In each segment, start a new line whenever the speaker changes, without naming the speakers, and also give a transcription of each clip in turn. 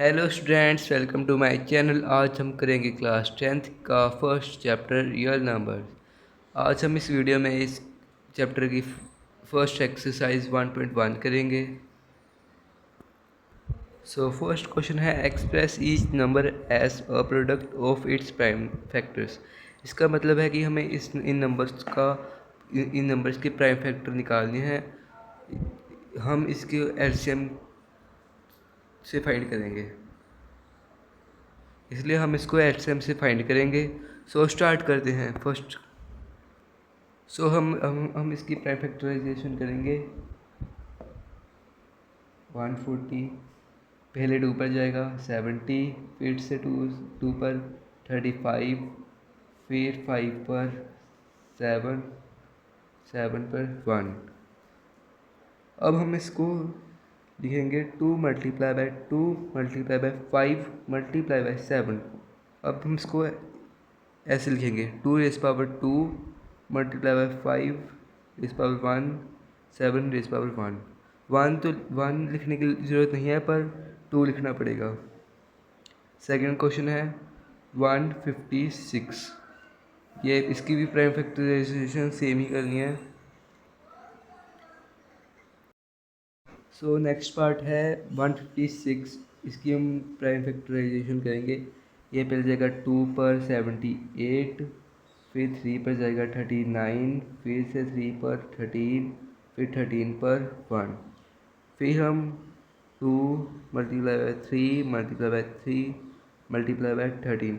Hello students, welcome to my channel. आज हम करेंगे क्लास 10th का फर्स्ट चैप्टर रियल नंबर। आज हम इस वीडियो में इस चैप्टर की फर्स्ट एक्सरसाइज 1.1 करेंगे। सो फर्स्ट क्वेश्चन है, express each number as a product of its prime factors. इसका मतलब है कि हमें इन नंबर्स के प्राइम फैक्टर निकालने हैं। हम इसके एलसीएम से फाइंड करेंगे, इसलिए हम इसको एलसीएम से फाइंड करेंगे। सो स्टार्ट करते हैं फर्स्ट। सो हम इसकी प्राइम फैक्टराइजेशन करेंगे। 140 पहले 2 पर जाएगा, 70 फिर से 2 पर 35, फिर 5 पर 7, 7 पर 1। अब हम इसको लिखेंगे 2 multiply by 2 multiply by 5 multiply by 7। अब हम इसको ऐसे लिखेंगे 2 raise power 2 multiply by 5 raise power 1 7 raise power 1 तो 1 लिखने की ज़रूरत नहीं है, पर 2 लिखना पड़ेगा। सेकंड क्वेश्चन है 156। ये इसकी भी प्राइम फैक्टराइजेशन सेम ही करनी है। सो नेक्स्ट पार्ट है 156। इसकी हम प्राइम फैक्टराइजेशन करेंगे। ये पहले जाएगा 2 पर 78, फिर 3 पर जाएगा 39, फिर से 3 पर 13, फिर 13 पर 1। फिर हम 2 multiply by 3 multiply by 3 multiply by 13।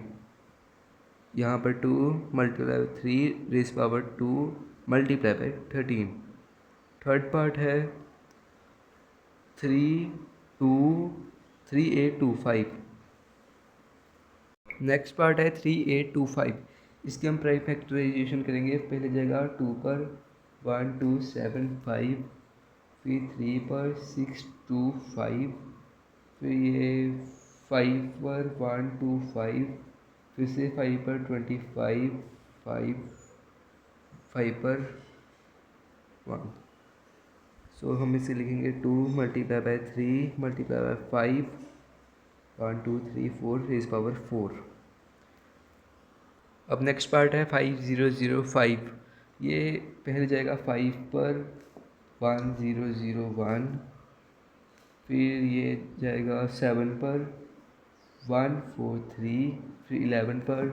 यहाँ पर 2 multiply by 3 raise power 2 multiply by 13। Third part है 3825। नेक्स्ट पार्ट है 3825। इसकी हम प्राइम फैक्टराइजेशन करेंगे। पहले जाएगा 2 पर 1275, फिर 3 पर 625, फिर ये 5 पर 125, फिर से 5 पर 25, 5 पर 1। सो हम इसे लिखेंगे 2 multiply by 3 multiply by 5 1 2 3 4 raise power 4। अब नेक्स्ट पार्ट है 5005। ये पहले जाएगा 5 पर 1001, फिर ये जाएगा 7 पर 143, फिर 11 पर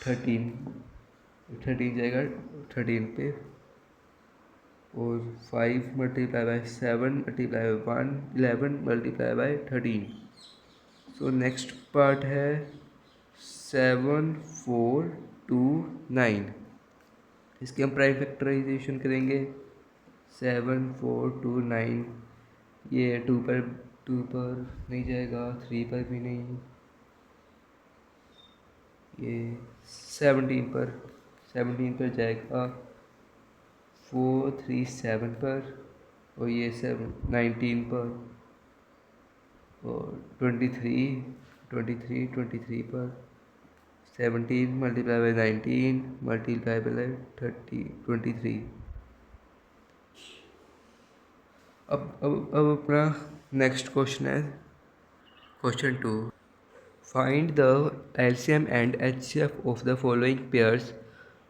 13 जाएगा 13 पे, और 5 multiply by 7 multiply bye 1 11 multiply by 13। So next part है 7429। इसकी हम प्राइम फैक्टराइजेशन करेंगे। 7429 ये 2 पर नहीं जाएगा, 3 पर भी नहीं, ये 17 पर जाएगा, 437 पर, और ये 19 पर, और 23 पर। 17 मल्टीप्लाई बाय 19 मल्टीप्लाई बाय 23। अब अपना नेक्स्ट क्वेश्चन है question 2। Find the LCM and HCF of the following pairs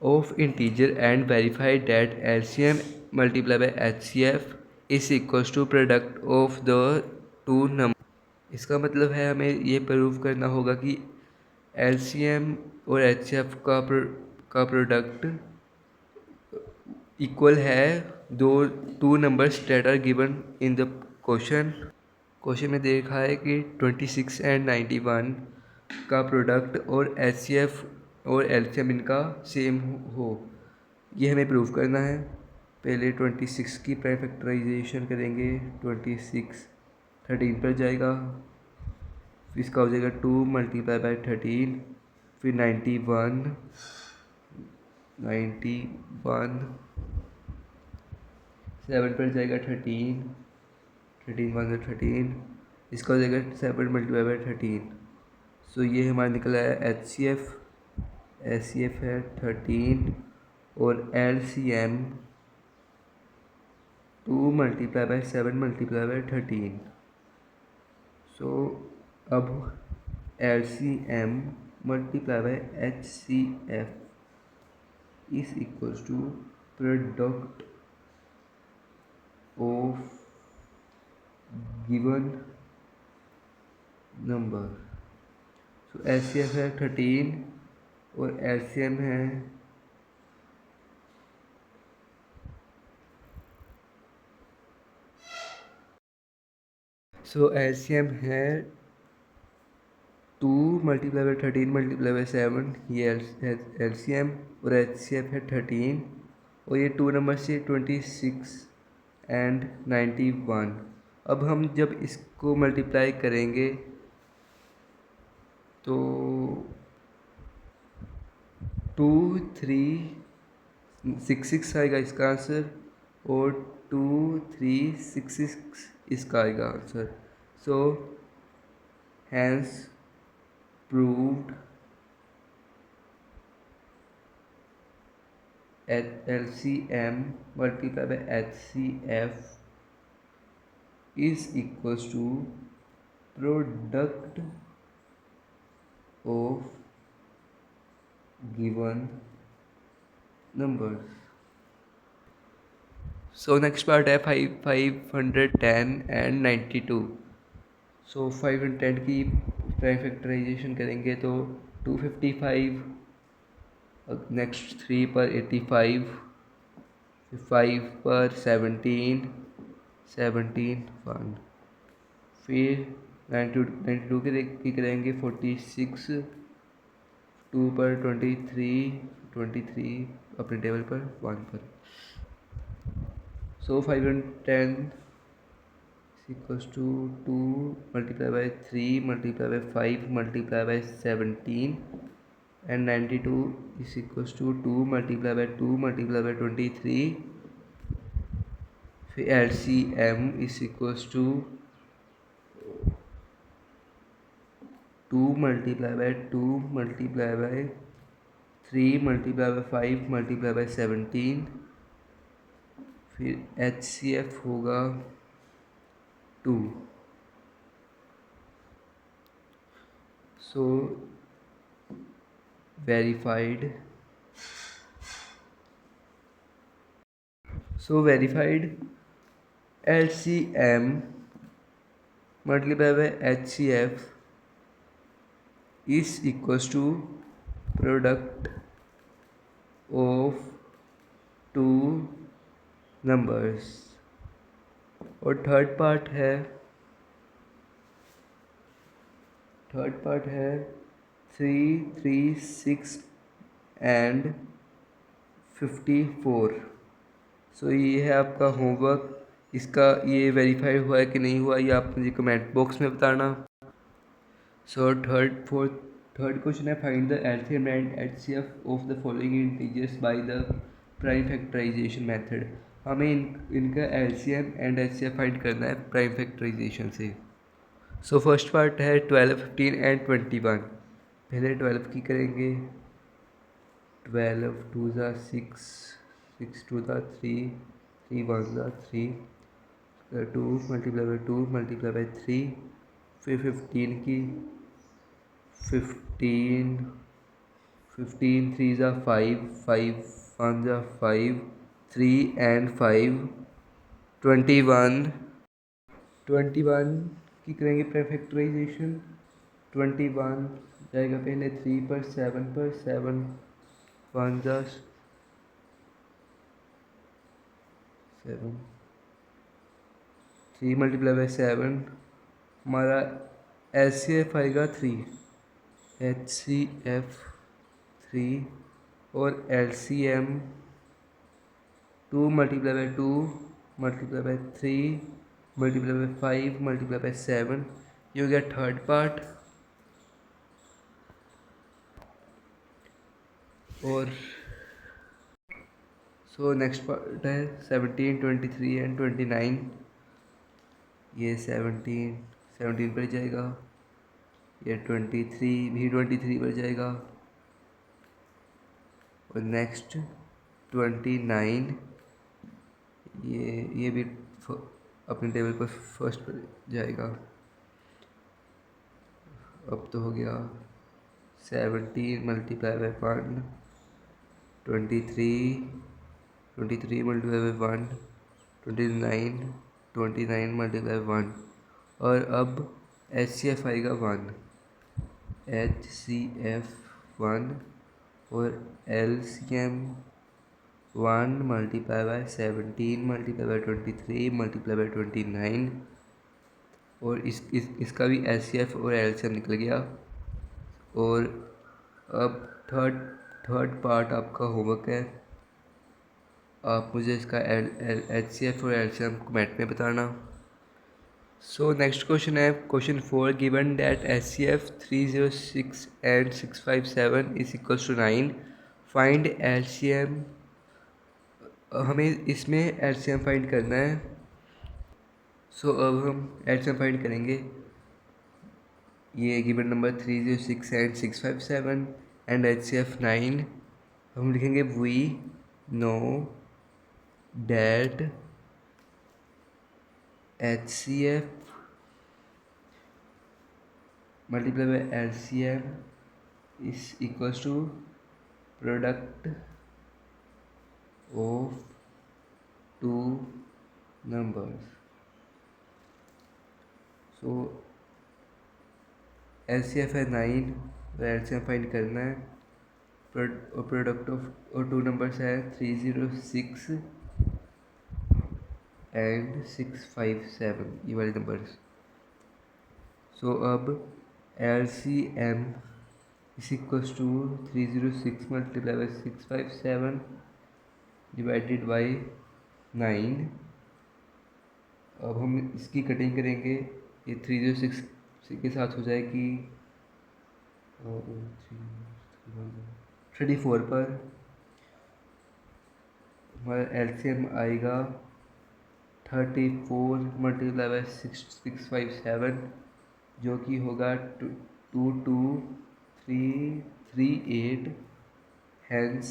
of integer and verify that LCM multiply by HCF is equals to product of the two number. इसका मतलब है हमें ये prove करना होगा कि एलसीएम और एचसीएफ का प्रोडक्ट इक्वल है दो two numbers that are given in the question में देखा है कि 26 एंड 91 का प्रोडक्ट और एचसीएफ और एलसीएम इनका सेम हो। ये हमें प्रूव करना है। पहले 26 की प्राइम फैक्टराइजेशन करेंगे। 26 13 पर जाएगा, फिर इसका हो जाएगा 2 मल्टीप्लाई बाय 13, फिर 91 7 पर जाएगा 13 1 13, इसका हो जाएगा 7 मल्टीप्लाई बाय 13। सो ये हमारा निकला है एचसीएफ है 13, और LCM 2 multiply by 7 multiply by 13। So अब LCM multiply by HCF is equals to product of given number. So HCF है 13 और LCM है LCM है 2 मल्टीप्लाई बाय 13 मल्टीप्लाई बाय 7, ये LCM, और HCF है 13 और ये 2 नंबर से 26 एंड 91। अब हम जब इसको मल्टीप्लाई करेंगे तो 2366 आएगा इसका आंसर और 2366 इसका आएगा answer. So hence proved LCM multiplied by HCF is equals to product of given numbers. So next part है 510 and 92. So 510 की प्राइम फैक्टराइजेशन करेंगे तो 255, नेक्स्ट 3 पर 85, 5 पर 17 1, फिर 92 की करेंगे 46, 2 पर 23 अपने टेबल पर 1 पर। So 510 equals to 2 multiply by 3 multiply by 5 multiply by 17 and 92 is equals to 2 multiplied by 2 multiplied by 23. फिर LCM is equals to 2 multiplied by 2 multiplied by 3 multiplied by 5 multiplied by 17। फिर HCF होगा 2। सो verified LCM multiplied by HCF is equals to product of two numbers। और third part है 3, 3, 6 and 54। सो ये है आपका homework. इसका ये वेरीफाई हुआ है कि नहीं हुआ ये आप मुझे कमेंट बॉक्स में बताना। सो थर्ड क्वेश्चन है find the LCM and HCF of the following integers by the prime factorization method. हमें इनका LCM एंड HCF फाइंड करना है प्राइम फैक्टराइजेशन से। सो फर्स्ट पार्ट है 12, 15 एंड 21। पहले 12 की करेंगे। 12 2 ज़ा 6, 6 2 ज़ा 3, 3 1 ज़ा 3, 2 मल्टीप्लाई बाई 2 मल्टीप्लाई बाई 3। फिर 15 की 15 3 ज़ा 5, 5 1 ज़ा 5, 3 एंड 5। 21 की करेंगे फैक्टराइजेशन। 21 जाएगा पहले 3 पर 7 पर 7 1 ज़ा 7, 3 मल्टीप्लाई बाई 7। हमारा HCF आएगा 3, HCF 3 और LCM 2 multiply by 2 multiply by 3 multiply by 5 multiply by 7। ये हो गया थर्ड पार्ट। और सो नेक्स्ट पार्ट है 17, 23 एंड 29। ये 17 पर जाएगा, ये 23 भी 23 पर जाएगा और नेक्स्ट 29 ये भी अपने टेबल पर फर्स्ट पर जाएगा। अब तो हो गया 17 multiply by 1, 23 multiply by 1, 29 multiply 1, और अब HCF आएगा 1, HCF 1, और LCM 1 multiply by 17 multiply by 23 multiply by 29, और इसका भी HCF और LCM निकल गया। और अब थर्ड पार्ट आपका होमवर्क है, आप मुझे इसका HCF और LCM कमेंट में बताना। सो नेक्स्ट क्वेश्चन है question 4, given that HCF 306 and 657 is equals to 9, find LCM। हमें इसमें LCM फाइंड करना है। सो अब हम LCM फाइंड करेंगे। ये given number 306 and 657 and HCF 9, हम लिखेंगे we know that HCF multiply by LCM is equals to product of two numbers. So LCF है 9, LCM फाइंड करना है। प्रोडक्ट ऑफ और टू नंबर्स है 306 एंड 657, ये वाले नंबर्स। सो अब LCM is equals to 306 multiply by 657 divided by 9। अब हम इसकी कटिंग करेंगे, ये 306 के साथ हो जाएगी 34 पर। हमारा LCM आएगा 34 मल्टीप्लाई बाई 657, जो कि होगा 2238। Hence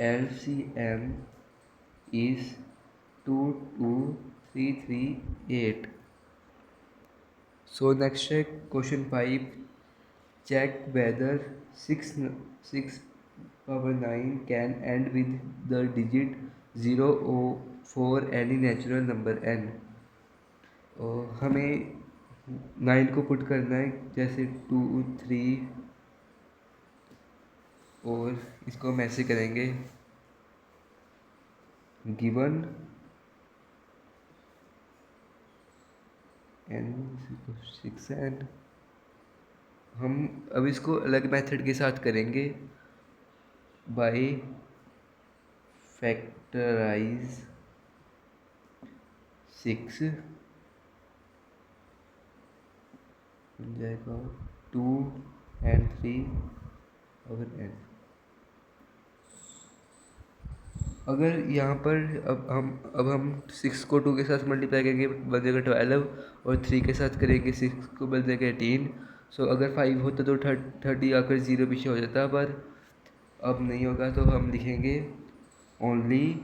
LCM is 22338। So next है question 5, check whether 6 power 9 can end with the digit 0 for any natural number n। और हमें 9 को पुट करना है, जैसे 2 3, और इसको हम ऐसे करेंगे, गिवन n 6 एंड हम अब इसको अलग मेथड के साथ करेंगे, बाय फैक्टराइज 6 मिल जाएगा 2 एंड 3 और n। अगर यहाँ पर अब हम 6 को 2 के साथ मल्टीप्लाई करेंगे बन जाएगा 12, और 3 के साथ करेंगे 6 को बन जाएगा 18। सो अगर 5 होता तो 30 आकर 0 पीछे हो जाता, पर अब नहीं होगा, तो हम लिखेंगे only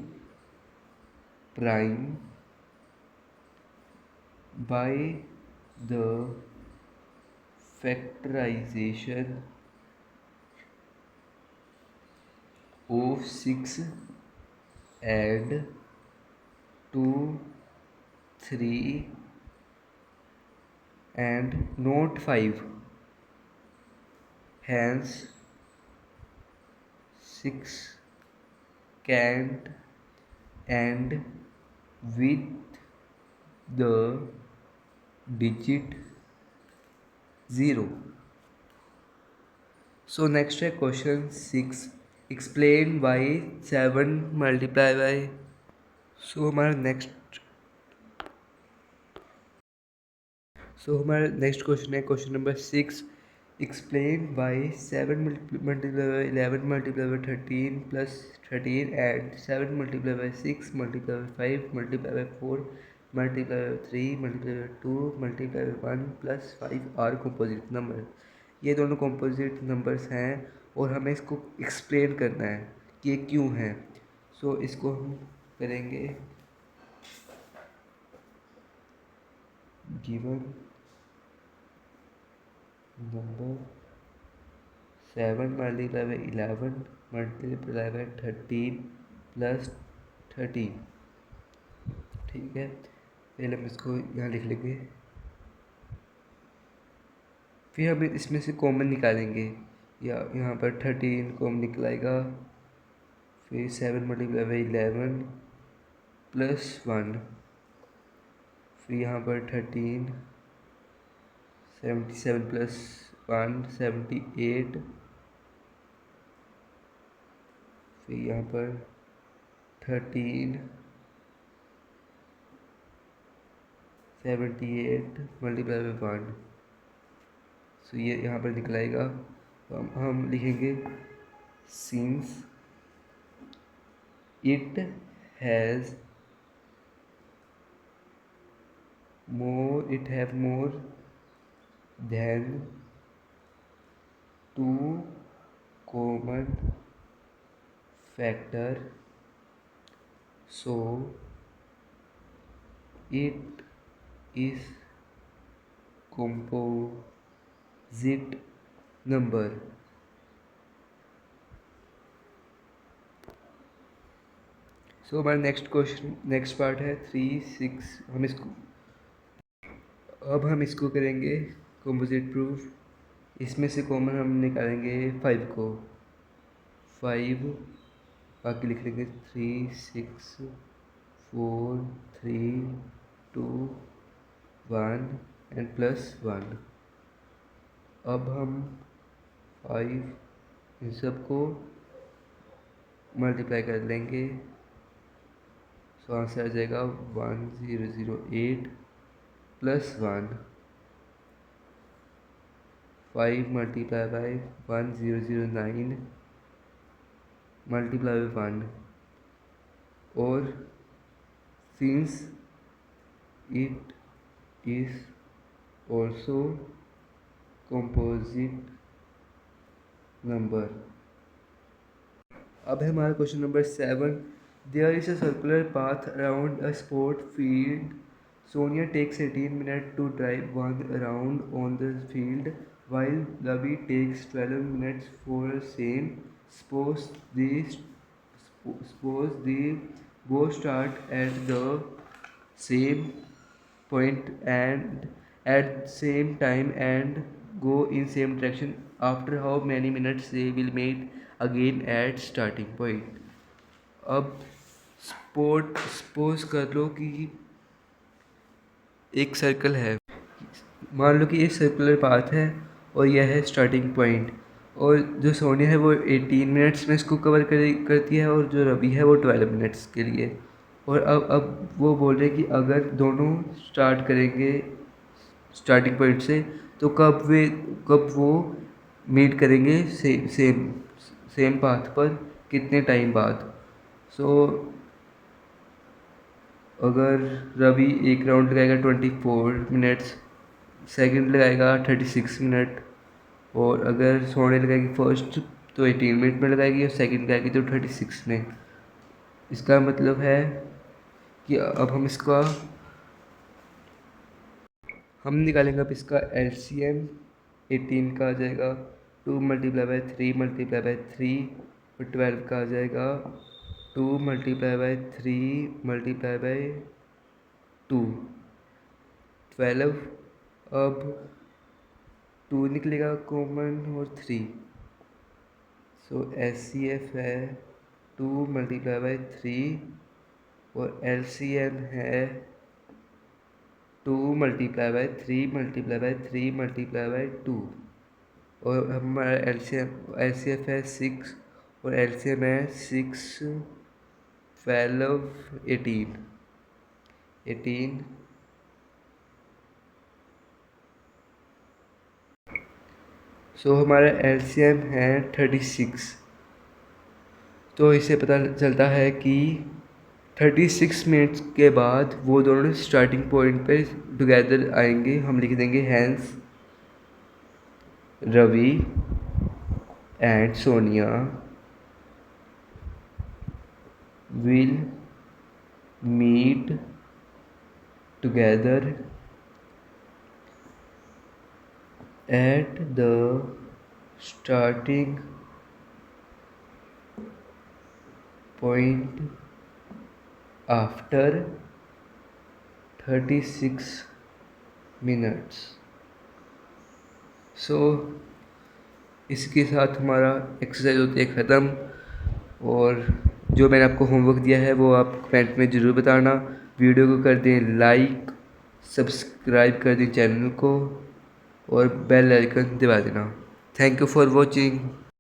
prime by the factorization of 6 and 2 3 and not 5, hence 6 can't end with the digit 0। So next है question 6, explain why 7 multiply by. So हमारा नेक्स्ट क्वेश्चन है question number 6, explain why 7 multiply by 11 multiply by 13 plus 13 and 7 multiply by 6 multiply by 5 multiply by 4 multiply by 3 multiply by 2 multiply by 1 plus 5 are composite number. ये दोनों composite numbers हैं और हमें इसको explain करना है कि ये क्यों है। सो इसको हम करेंगे, given number 7 multiplied by 11 multiplied by 13 plus 13। ठीक है, पहले हम इसको यहाँ लिख लेंगे, फिर हम इसमें से कॉमन निकालेंगे। या यहाँ पर 13 कॉमन निकलाएगा, फिर 7 मल्टीप्लाई बाई 11 प्लस 1, फिर यहाँ पर 13, 77 प्लस 1 78, फिर यहाँ पर 13 78 मल्टीप्लाई बाई 1। सो ये यहाँ पर निकलाएगा, तो हम लिखेंगे since it has more than 2 common factor, so it is composite number। सो हमारा नेक्स्ट पार्ट है 3, 6। हम इसको करेंगे कंपोजिट प्रूफ। इसमें से कॉमन हम निकालेंगे 5 को, 5 बाकी लिख लेंगे 3, 6, 4, 3, 2, 1 एंड प्लस 1। अब हम 5 इन सबको मल्टीप्लाई कर लेंगे, सो आंसर आ जाएगा 1008 plus 1। 5 multiply by 1009 multiply by 1, और since it is also composite number. अब है हमारा question number 7। There is a circular path around a sport field. Sonia takes 18 minutes to drive one round on the field, while Ravi takes 12 minutes for the same. Suppose the both start at the same point and at same time and go in same direction. After how many minutes they will meet again at starting point? अब suppose कर लो कि एक circle है, मान लो कि ये circular path है और यह है स्टार्टिंग पॉइंट, और जो सोनिया है वो 18 मिनट्स में इसको कवर करती है, और जो रवि है वो 12 मिनट्स के लिए। और अब वो बोल रहे कि अगर दोनों स्टार्ट करेंगे स्टार्टिंग पॉइंट से, तो कब वो मीट करेंगे सेम पाथ पर, कितने टाइम बाद। सो अगर रवि एक राउंड लगाएगा 24 मिनट्स, सेकंड लगाएगा 36 मिनट, और अगर सोने लगाएगी फर्स्ट तो 18 मिनट में लगाएगी, और सेकंड लगाएगी तो 36 में। इसका मतलब है कि अब हम निकालेंगे अब इसका LCM। 18 का आ जाएगा 2 मल्टीप्लाई बाई 3 मल्टीप्लाई बाई 3, और 12 का आ जाएगा 2 मल्टीप्लाई बाई 3 मल्टीप्लाई बाई 2, 12। अब 2 निकलेगा कॉमन और 3, सो SCF है 2 मल्टीप्लाई बाई 3, और LCM है 2 multiply by 3 multiply by 3 multiply by 2, और हमारा LCF है 6, और LCM है 6, 12, 18। सो हमारा LCM है 36। तो इससे पता चलता है कि 36 मिनट्स के बाद वो दोनों स्टार्टिंग पॉइंट पे टुगेदर आएंगे। हम लिख देंगे hence Ravi and Sonia will meet together at the starting point after 36 minutes। So इसके साथ हमारा एक्सरसाइज होती है ख़त्म। और जो मैंने आपको होमवर्क दिया है वो आप कमेंट में ज़रूर बताना। वीडियो को कर दें लाइक, सब्सक्राइब कर दें चैनल को और बेल आइकन दबा देना। Thank you for watching.